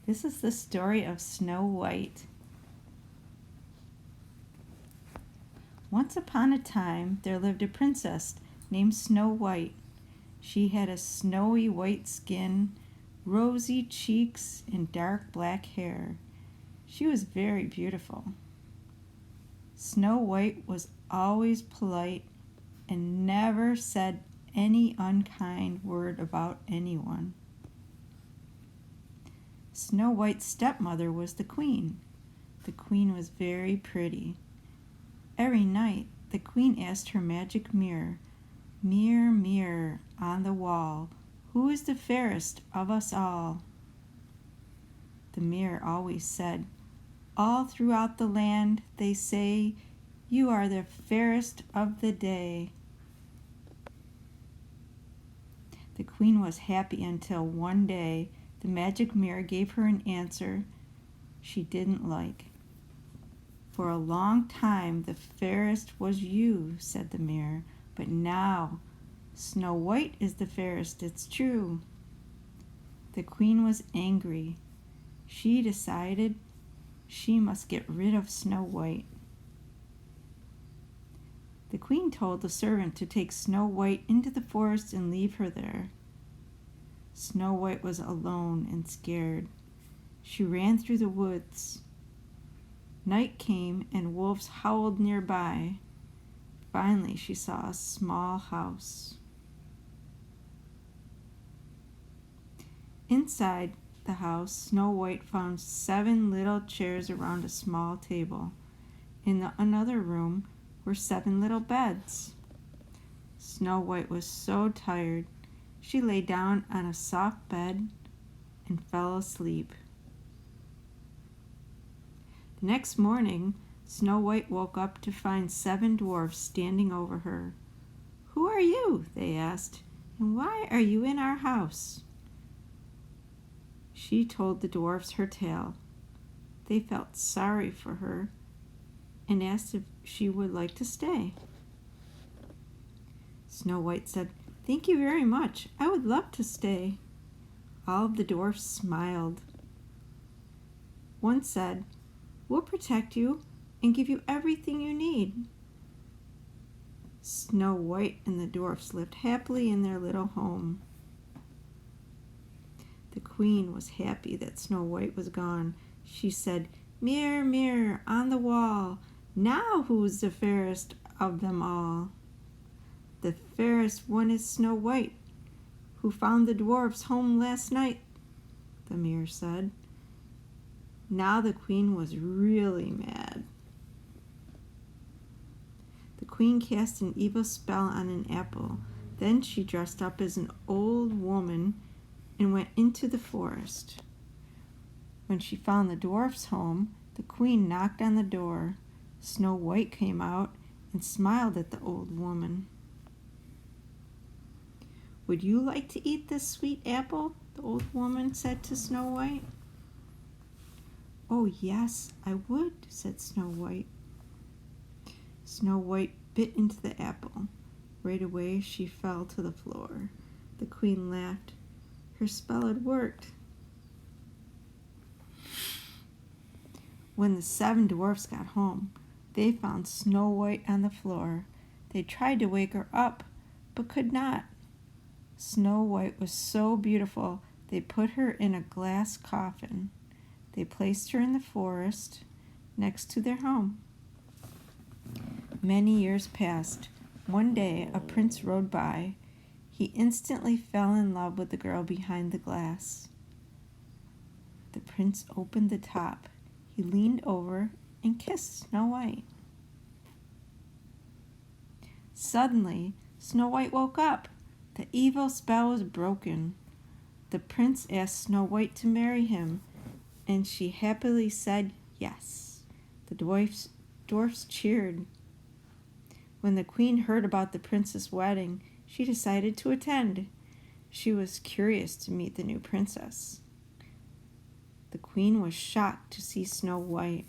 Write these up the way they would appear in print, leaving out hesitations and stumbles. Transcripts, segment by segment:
This is the story of Snow White. Once upon a time, there lived a princess named Snow White. She had a snowy white skin, rosy cheeks, and dark black hair. She was very beautiful. Snow White was always polite and never said any unkind word about anyone. Snow White's stepmother was the queen. The queen was very pretty. Every night, the queen asked her magic mirror, "Mirror, mirror on the wall, who is the fairest of us all?" The mirror always said, "All throughout the land, they say, you are the fairest of the day." The queen was happy until one day the magic mirror gave her an answer she didn't like. "For a long time the fairest was you," said the mirror, "but now Snow White is the fairest, it's true." The queen was angry. She decided she must get rid of Snow White. The queen told the servant to take Snow White into the forest and leave her there. Snow White was alone and scared. She ran through the woods. Night came and wolves howled nearby. Finally, she saw a small house. Inside the house, Snow White found 7 little chairs around a small table. In another room were 7 little beds. Snow White was so tired, she lay down on a soft bed and fell asleep. The next morning, Snow White woke up to find 7 dwarfs standing over her. "Who are you?" they asked, "and why are you in our house?" She told the dwarfs her tale. They felt sorry for her and asked if she would like to stay. Snow White said, "Thank you very much. I would love to stay." All of the dwarfs smiled. One said, "We'll protect you and give you everything you need." Snow White and the dwarfs lived happily in their little home. The queen was happy that Snow White was gone. She said, "Mirror, mirror on the wall, now who's the fairest of them all?" "The fairest one is Snow White, who found the dwarfs home last night," the mirror said. Now the queen was really mad. The queen cast an evil spell on an apple. Then she dressed up as an old woman and went into the forest. When she found the dwarfs home, the queen knocked on the door. Snow White came out and smiled at the old woman. "Would you like to eat this sweet apple?" the old woman said to Snow White. "Oh yes, I would," said Snow White. Snow White bit into the apple. Right away she fell to the floor. The queen laughed. Her spell had worked. When the 7 dwarfs got home, they found Snow White on the floor. They tried to wake her up, but could not. Snow White was so beautiful, they put her in a glass coffin. They placed her in the forest next to their home. Many years passed. One day, a prince rode by. He instantly fell in love with the girl behind the glass. The prince opened the top. He leaned over and kissed Snow White. Suddenly, Snow White woke up. The evil spell was broken. The prince asked Snow White to marry him, and she happily said yes. The dwarfs cheered. When the queen heard about the prince's wedding, she decided to attend. She was curious to meet the new princess. The queen was shocked to see Snow White.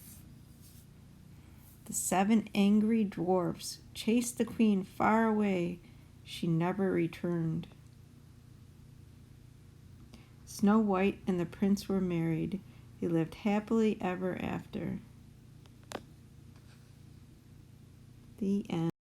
The 7 angry dwarfs chased the queen far away. She never returned. Snow White and the prince were married. They lived happily ever after. The end.